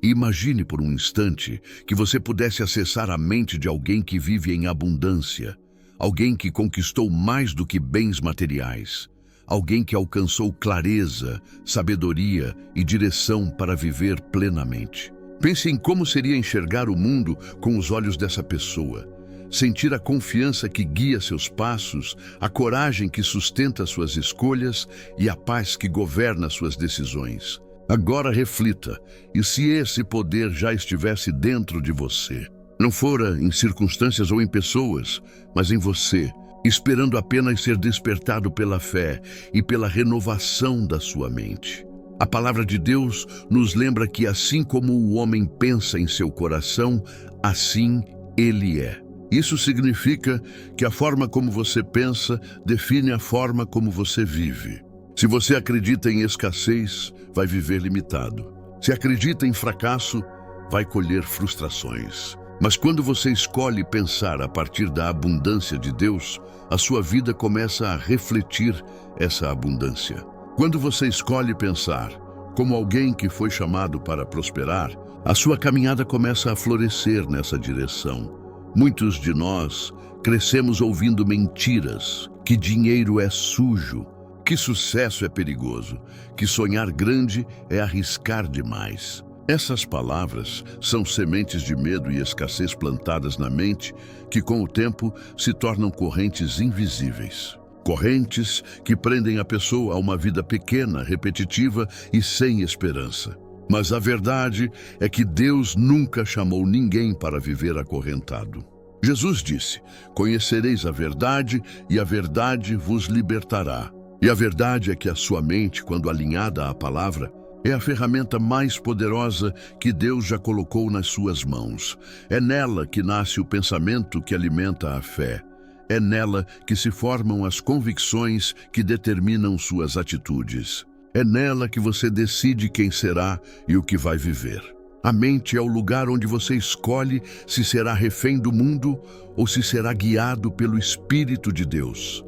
Imagine por um instante que você pudesse acessar a mente de alguém que vive em abundância, alguém que conquistou mais do que bens materiais, alguém que alcançou clareza, sabedoria e direção para viver plenamente. Pense em como seria enxergar o mundo com os olhos dessa pessoa, sentir a confiança que guia seus passos, a coragem que sustenta suas escolhas e a paz que governa suas decisões. Agora reflita, e se esse poder já estivesse dentro de você? Não fora em circunstâncias ou em pessoas, mas em você, esperando apenas ser despertado pela fé e pela renovação da sua mente. A palavra de Deus nos lembra que assim como o homem pensa em seu coração, assim ele é. Isso significa que a forma como você pensa define a forma como você vive. Se você acredita em escassez, vai viver limitado. Se acredita em fracasso, vai colher frustrações. Mas quando você escolhe pensar a partir da abundância de Deus, a sua vida começa a refletir essa abundância. Quando você escolhe pensar como alguém que foi chamado para prosperar, a sua caminhada começa a florescer nessa direção. Muitos de nós crescemos ouvindo mentiras, que dinheiro é sujo, que sucesso é perigoso, que sonhar grande é arriscar demais. Essas palavras são sementes de medo e escassez plantadas na mente que, com o tempo, se tornam correntes invisíveis. Correntes que prendem a pessoa a uma vida pequena, repetitiva e sem esperança. Mas a verdade é que Deus nunca chamou ninguém para viver acorrentado. Jesus disse: "Conhecereis a verdade e a verdade vos libertará." E a verdade é que a sua mente, quando alinhada à palavra, é a ferramenta mais poderosa que Deus já colocou nas suas mãos. É nela que nasce o pensamento que alimenta a fé. É nela que se formam as convicções que determinam suas atitudes. É nela que você decide quem será e o que vai viver. A mente é o lugar onde você escolhe se será refém do mundo ou se será guiado pelo Espírito de Deus.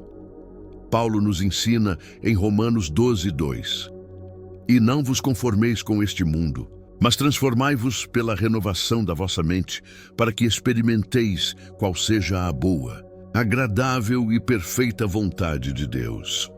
Paulo nos ensina em Romanos 12:2. "E não vos conformeis com este mundo, mas transformai-vos pela renovação da vossa mente, para que experimenteis qual seja a boa, agradável e perfeita vontade de Deus."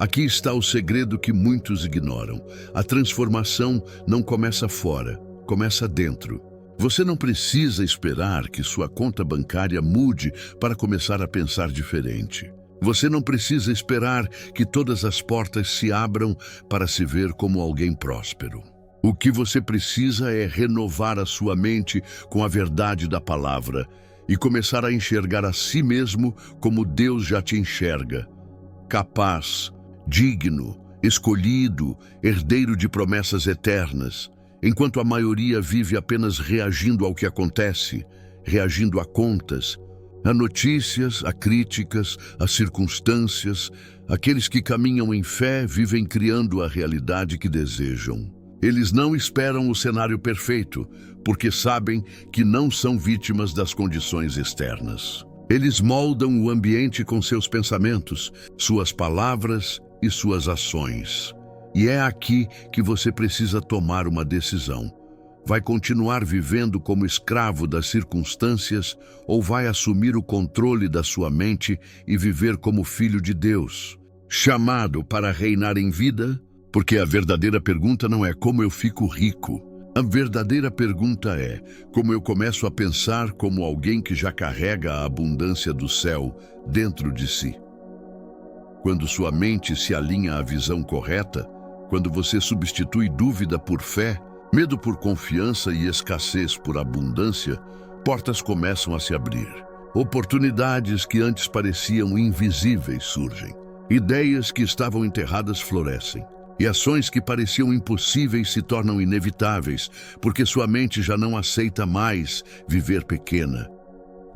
Aqui está o segredo que muitos ignoram. A transformação não começa fora, começa dentro. Você não precisa esperar que sua conta bancária mude para começar a pensar diferente. Você não precisa esperar que todas as portas se abram para se ver como alguém próspero. O que você precisa é renovar a sua mente com a verdade da palavra e começar a enxergar a si mesmo como Deus já te enxerga. Capaz, digno, escolhido, herdeiro de promessas eternas, enquanto a maioria vive apenas reagindo ao que acontece, reagindo a contas, a notícias, a críticas, a circunstâncias. Aqueles que caminham em fé vivem criando a realidade que desejam. Eles não esperam o cenário perfeito, porque sabem que não são vítimas das condições externas. Eles moldam o ambiente com seus pensamentos, suas palavras e suas ações. E é aqui que você precisa tomar uma decisão. Vai continuar vivendo como escravo das circunstâncias ou vai assumir o controle da sua mente e viver como filho de Deus, chamado para reinar em vida? Porque a verdadeira pergunta não é como eu fico rico. A verdadeira pergunta é como eu começo a pensar como alguém que já carrega a abundância do céu dentro de si. Quando sua mente se alinha à visão correta, quando você substitui dúvida por fé, medo por confiança e escassez por abundância, portas começam a se abrir. Oportunidades que antes pareciam invisíveis surgem. Ideias que estavam enterradas florescem. E ações que pareciam impossíveis se tornam inevitáveis, porque sua mente já não aceita mais viver pequena.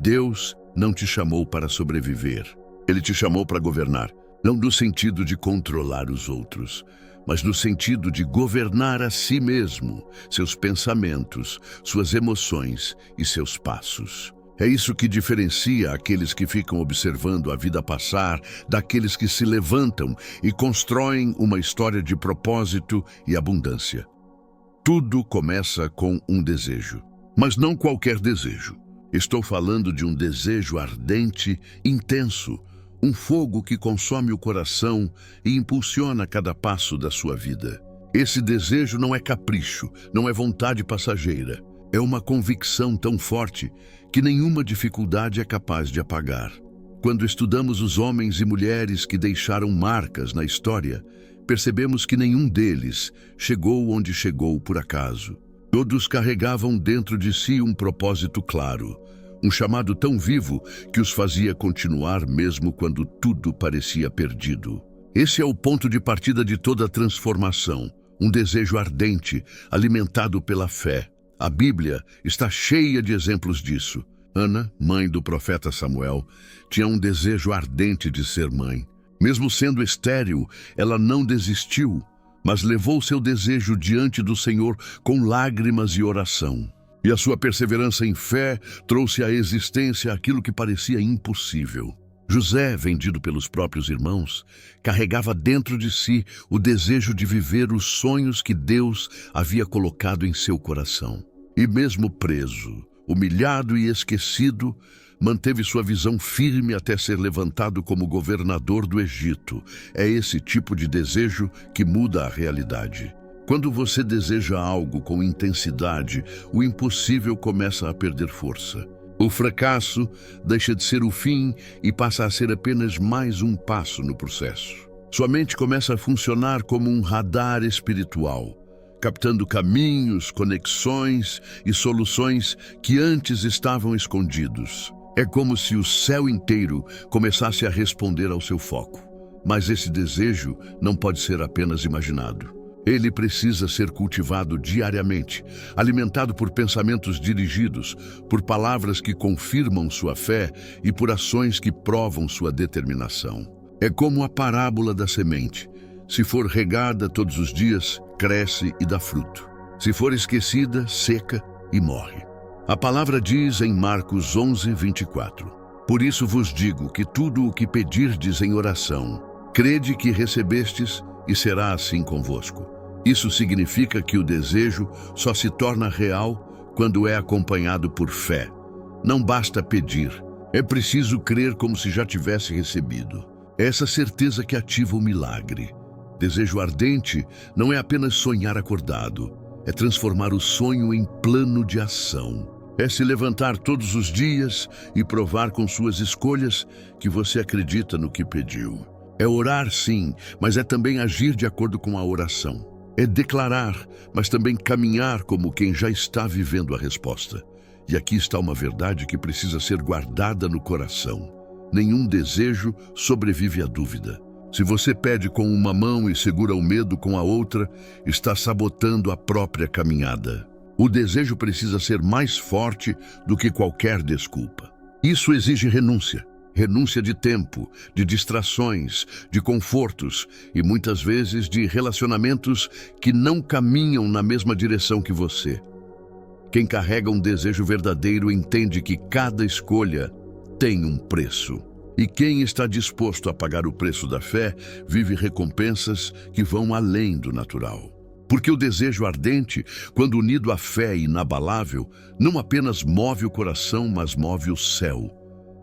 Deus não te chamou para sobreviver. Ele te chamou para governar, não no sentido de controlar os outros, mas no sentido de governar a si mesmo, seus pensamentos, suas emoções e seus passos. É isso que diferencia aqueles que ficam observando a vida passar daqueles que se levantam e constroem uma história de propósito e abundância. Tudo começa com um desejo. Mas não qualquer desejo. Estou falando de um desejo ardente, intenso, um fogo que consome o coração e impulsiona cada passo da sua vida. Esse desejo não é capricho, não é vontade passageira. É uma convicção tão forte que nenhuma dificuldade é capaz de apagar. Quando estudamos os homens e mulheres que deixaram marcas na história, percebemos que nenhum deles chegou onde chegou por acaso. Todos carregavam dentro de si um propósito claro, um chamado tão vivo que os fazia continuar mesmo quando tudo parecia perdido. Esse é o ponto de partida de toda transformação, um desejo ardente, alimentado pela fé. A Bíblia está cheia de exemplos disso. Ana, mãe do profeta Samuel, tinha um desejo ardente de ser mãe. Mesmo sendo estéril, ela não desistiu, mas levou seu desejo diante do Senhor com lágrimas e oração. E a sua perseverança em fé trouxe à existência aquilo que parecia impossível. José, vendido pelos próprios irmãos, carregava dentro de si o desejo de viver os sonhos que Deus havia colocado em seu coração. E mesmo preso, humilhado e esquecido, manteve sua visão firme até ser levantado como governador do Egito. É esse tipo de desejo que muda a realidade. Quando você deseja algo com intensidade, o impossível começa a perder força. O fracasso deixa de ser o fim e passa a ser apenas mais um passo no processo. Sua mente começa a funcionar como um radar espiritual, captando caminhos, conexões e soluções que antes estavam escondidos. É como se o céu inteiro começasse a responder ao seu foco. Mas esse desejo não pode ser apenas imaginado. Ele precisa ser cultivado diariamente, alimentado por pensamentos dirigidos, por palavras que confirmam sua fé e por ações que provam sua determinação. É como a parábola da semente. Se for regada todos os dias, cresce e dá fruto. Se for esquecida, seca e morre. A palavra diz em Marcos 11:24: Por isso vos digo que tudo o que pedirdes em oração, crede que recebestes e será assim convosco. Isso significa que o desejo só se torna real quando é acompanhado por fé. Não basta pedir, é preciso crer como se já tivesse recebido. É essa certeza que ativa o milagre. Desejo ardente não é apenas sonhar acordado, é transformar o sonho em plano de ação. É se levantar todos os dias e provar com suas escolhas que você acredita no que pediu. É orar, sim, mas é também agir de acordo com a oração. É declarar, mas também caminhar como quem já está vivendo a resposta. E aqui está uma verdade que precisa ser guardada no coração. Nenhum desejo sobrevive à dúvida. Se você pede com uma mão e segura o medo com a outra, está sabotando a própria caminhada. O desejo precisa ser mais forte do que qualquer desculpa. Isso exige renúncia. Renúncia de tempo, de distrações, de confortos e muitas vezes de relacionamentos que não caminham na mesma direção que você. Quem carrega um desejo verdadeiro entende que cada escolha tem um preço. E quem está disposto a pagar o preço da fé vive recompensas que vão além do natural. Porque o desejo ardente, quando unido à fé inabalável, não apenas move o coração, mas move o céu.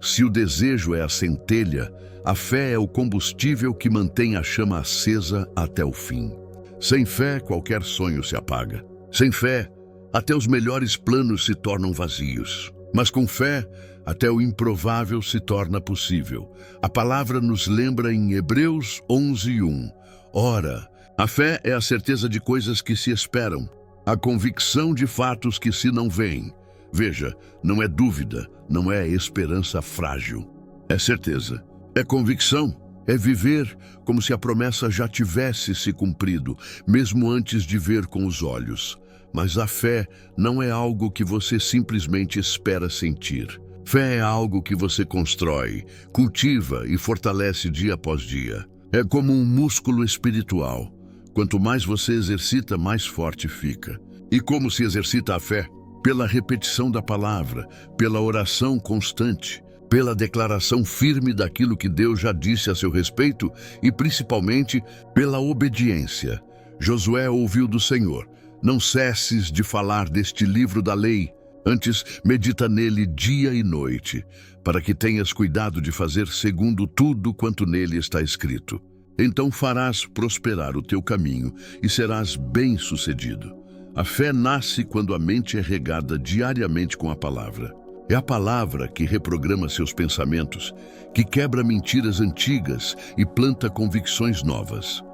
Se o desejo é a centelha, a fé é o combustível que mantém a chama acesa até o fim. Sem fé, qualquer sonho se apaga. Sem fé, até os melhores planos se tornam vazios. Mas com fé, até o improvável se torna possível. A palavra nos lembra em Hebreus 11:1. Ora, a fé é a certeza de coisas que se esperam, a convicção de fatos que se não veem. Veja, não é dúvida, não é esperança frágil. É certeza, é convicção, é viver como se a promessa já tivesse se cumprido, mesmo antes de ver com os olhos. Mas a fé não é algo que você simplesmente espera sentir. Fé é algo que você constrói, cultiva e fortalece dia após dia. É como um músculo espiritual. Quanto mais você exercita, mais forte fica. E como se exercita a fé? Pela repetição da palavra, pela oração constante, pela declaração firme daquilo que Deus já disse a seu respeito e principalmente pela obediência. Josué ouviu do Senhor: Não cesses de falar deste livro da lei, antes medita nele dia e noite, para que tenhas cuidado de fazer segundo tudo quanto nele está escrito. Então farás prosperar o teu caminho e serás bem-sucedido. A fé nasce quando a mente é regada diariamente com a palavra. É a palavra que reprograma seus pensamentos, que quebra mentiras antigas e planta convicções novas.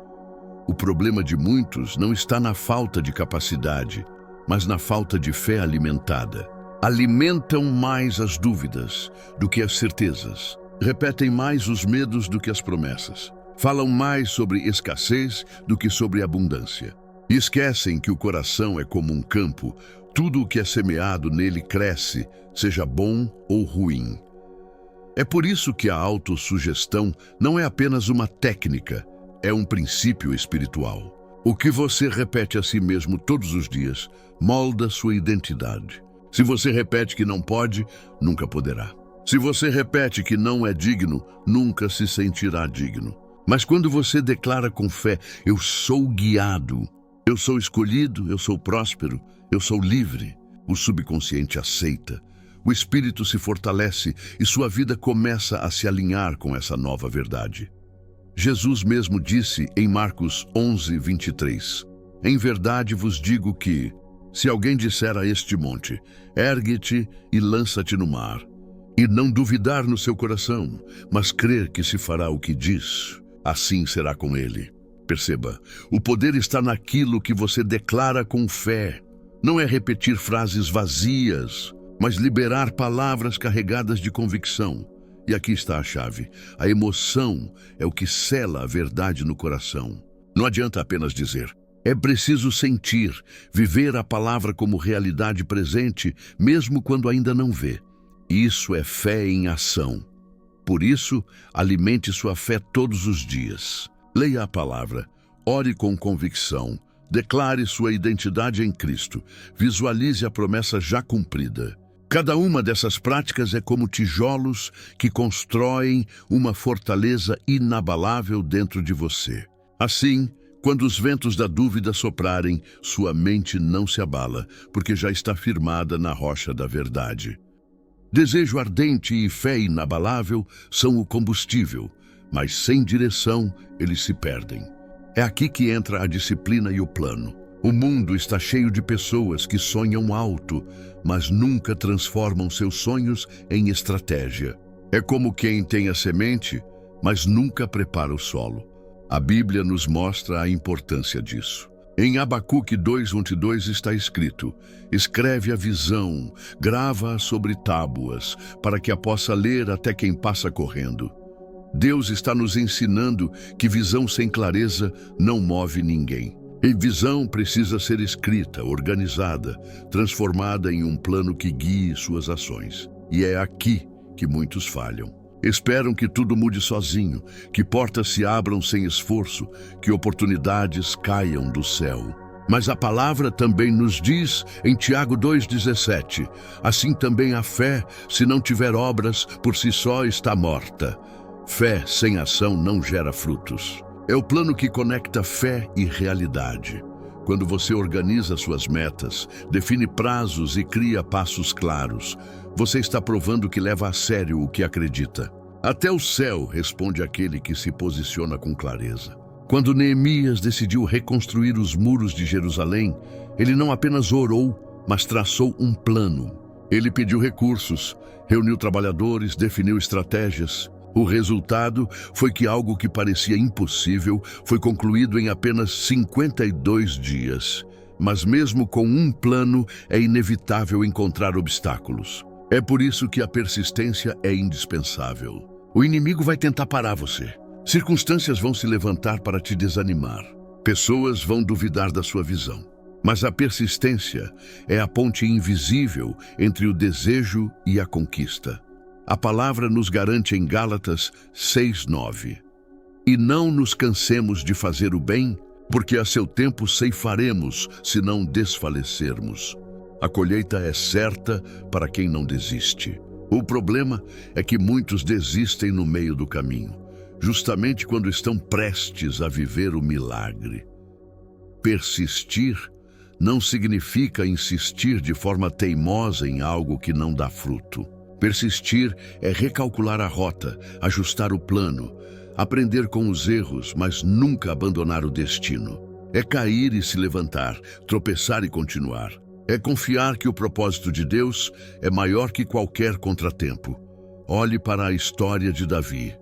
O problema de muitos não está na falta de capacidade, mas na falta de fé alimentada. Alimentam mais as dúvidas do que as certezas. Repetem mais os medos do que as promessas. Falam mais sobre escassez do que sobre abundância. E esquecem que o coração é como um campo. Tudo o que é semeado nele cresce, seja bom ou ruim. É por isso que a autossugestão não é apenas uma técnica, é um princípio espiritual. O que você repete a si mesmo todos os dias molda sua identidade. Se você repete que não pode, nunca poderá. Se você repete que não é digno, nunca se sentirá digno. Mas quando você declara com fé, eu sou guiado, eu sou escolhido, eu sou próspero, eu sou livre, o subconsciente aceita. O espírito se fortalece e sua vida começa a se alinhar com essa nova verdade. Jesus mesmo disse em Marcos 11:23, em verdade vos digo que, se alguém disser a este monte, ergue-te e lança-te no mar, e não duvidar no seu coração, mas crer que se fará o que diz, assim será com ele. Perceba, o poder está naquilo que você declara com fé. Não é repetir frases vazias, mas liberar palavras carregadas de convicção. E aqui está a chave. A emoção é o que sela a verdade no coração. Não adianta apenas dizer. É preciso sentir, viver a palavra como realidade presente, mesmo quando ainda não vê. Isso é fé em ação. Por isso, alimente sua fé todos os dias. Leia a palavra, ore com convicção, declare sua identidade em Cristo, visualize a promessa já cumprida. Cada uma dessas práticas é como tijolos que constroem uma fortaleza inabalável dentro de você. Assim, quando os ventos da dúvida soprarem, sua mente não se abala, porque já está firmada na rocha da verdade. Desejo ardente e fé inabalável são o combustível, mas sem direção eles se perdem. É aqui que entra a disciplina e o plano. O mundo está cheio de pessoas que sonham alto, mas nunca transformam seus sonhos em estratégia. É como quem tem a semente, mas nunca prepara o solo. A Bíblia nos mostra a importância disso. Em Abacuque 2:1-2 está escrito: escreve a visão, grava-a sobre tábuas, para que a possa ler até quem passa correndo. Deus está nos ensinando que visão sem clareza não move ninguém. E visão precisa ser escrita, organizada, transformada em um plano que guie suas ações. E é aqui que muitos falham. Esperam que tudo mude sozinho, que portas se abram sem esforço, que oportunidades caiam do céu. Mas a palavra também nos diz, em Tiago 2:17, assim também a fé, se não tiver obras, por si só está morta. Fé sem ação não gera frutos. É o plano que conecta fé e realidade. Quando você organiza suas metas, define prazos e cria passos claros, você está provando que leva a sério o que acredita. Até o céu responde àquele que se posiciona com clareza. Quando Neemias decidiu reconstruir os muros de Jerusalém, ele não apenas orou, mas traçou um plano. Ele pediu recursos, reuniu trabalhadores, definiu estratégias. O resultado foi que algo que parecia impossível foi concluído em apenas 52 dias. Mas mesmo com um plano, é inevitável encontrar obstáculos. É por isso que a persistência é indispensável. O inimigo vai tentar parar você. Circunstâncias vão se levantar para te desanimar. Pessoas vão duvidar da sua visão. Mas a persistência é a ponte invisível entre o desejo e a conquista. A palavra nos garante em Gálatas 6:9. E não nos cansemos de fazer o bem, porque a seu tempo ceifaremos, se não desfalecermos. A colheita é certa para quem não desiste. O problema é que muitos desistem no meio do caminho, justamente quando estão prestes a viver o milagre. Persistir não significa insistir de forma teimosa em algo que não dá fruto. Persistir é recalcular a rota, ajustar o plano, aprender com os erros, mas nunca abandonar o destino. É cair e se levantar, tropeçar e continuar. É confiar que o propósito de Deus é maior que qualquer contratempo. Olhe para a história de Davi.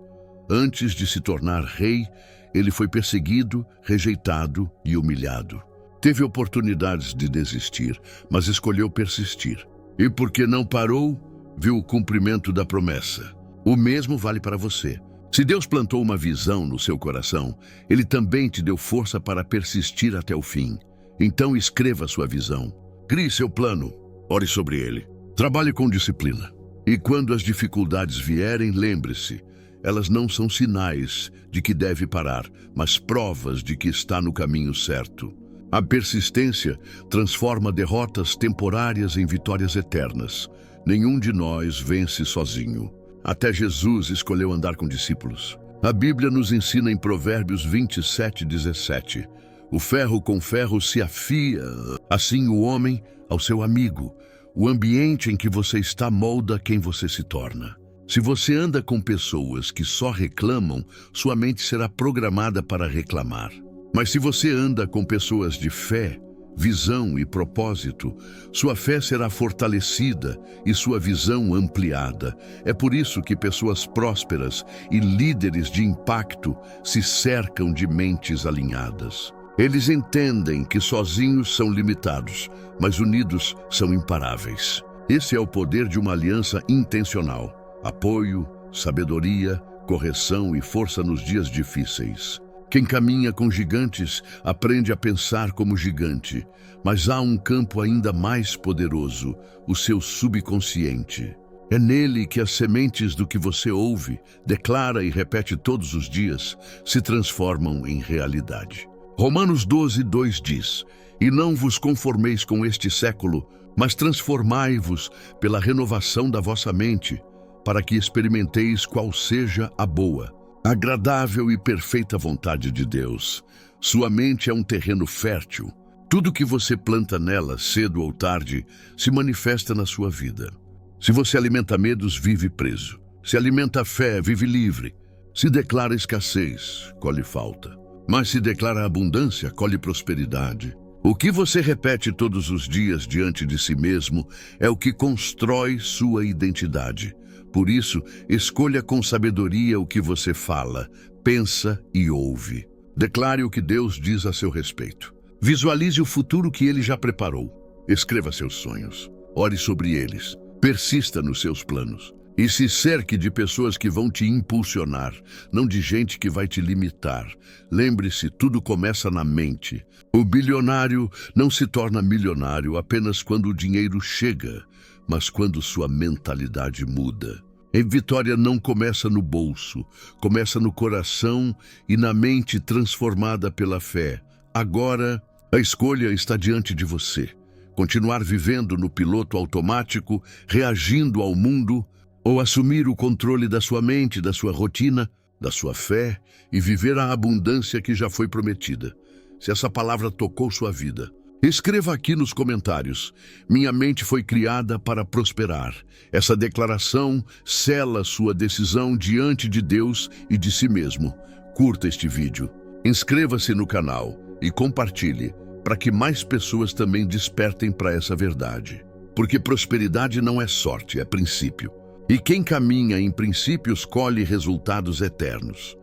Antes de se tornar rei, ele foi perseguido, rejeitado e humilhado. Teve oportunidades de desistir, mas escolheu persistir. E porque não parou, viu o cumprimento da promessa. O mesmo vale para você. Se Deus plantou uma visão no seu coração, Ele também te deu força para persistir até o fim. Então escreva sua visão. Crie seu plano. Ore sobre ele. Trabalhe com disciplina. E quando as dificuldades vierem, lembre-se, elas não são sinais de que deve parar, mas provas de que está no caminho certo. A persistência transforma derrotas temporárias em vitórias eternas. Nenhum de nós vence sozinho. Até Jesus escolheu andar com discípulos. A Bíblia nos ensina em Provérbios 27:17. O ferro com ferro se afia, assim o homem ao seu amigo. O ambiente em que você está molda quem você se torna. Se você anda com pessoas que só reclamam, sua mente será programada para reclamar. Mas se você anda com pessoas de fé, visão e propósito, sua fé será fortalecida e sua visão ampliada. É por isso que pessoas prósperas e líderes de impacto se cercam de mentes alinhadas. Eles entendem que sozinhos são limitados, mas unidos são imparáveis. Esse é o poder de uma aliança intencional. Apoio, sabedoria, correção e força nos dias difíceis. Quem caminha com gigantes aprende a pensar como gigante, mas há um campo ainda mais poderoso, o seu subconsciente. É nele que as sementes do que você ouve, declara e repete todos os dias, se transformam em realidade. Romanos 12:2 diz: "E não vos conformeis com este século, mas transformai-vos pela renovação da vossa mente, para que experimenteis qual seja a boa, agradável e perfeita vontade de Deus." Sua mente é um terreno fértil. Tudo que você planta nela, cedo ou tarde, se manifesta na sua vida. Se você alimenta medos, vive preso. Se alimenta fé, vive livre. Se declara escassez, colhe falta. Mas se declara abundância, colhe prosperidade. O que você repete todos os dias diante de si mesmo é o que constrói sua identidade. Por isso, escolha com sabedoria o que você fala, pensa e ouve. Declare o que Deus diz a seu respeito. Visualize o futuro que Ele já preparou. Escreva seus sonhos. Ore sobre eles. Persista nos seus planos. E se cerque de pessoas que vão te impulsionar, não de gente que vai te limitar. Lembre-se, tudo começa na mente. O bilionário não se torna milionário apenas quando o dinheiro chega, mas quando sua mentalidade muda. A vitória não começa no bolso, começa no coração e na mente transformada pela fé. Agora, a escolha está diante de você. Continuar vivendo no piloto automático, reagindo ao mundo, ou assumir o controle da sua mente, da sua rotina, da sua fé e viver a abundância que já foi prometida. Se essa palavra tocou sua vida, escreva aqui nos comentários: "Minha mente foi criada para prosperar." Essa declaração sela sua decisão diante de Deus e de si mesmo. Curta este vídeo, inscreva-se no canal e compartilhe para que mais pessoas também despertem para essa verdade. Porque prosperidade não é sorte, é princípio. E quem caminha em princípios colhe resultados eternos.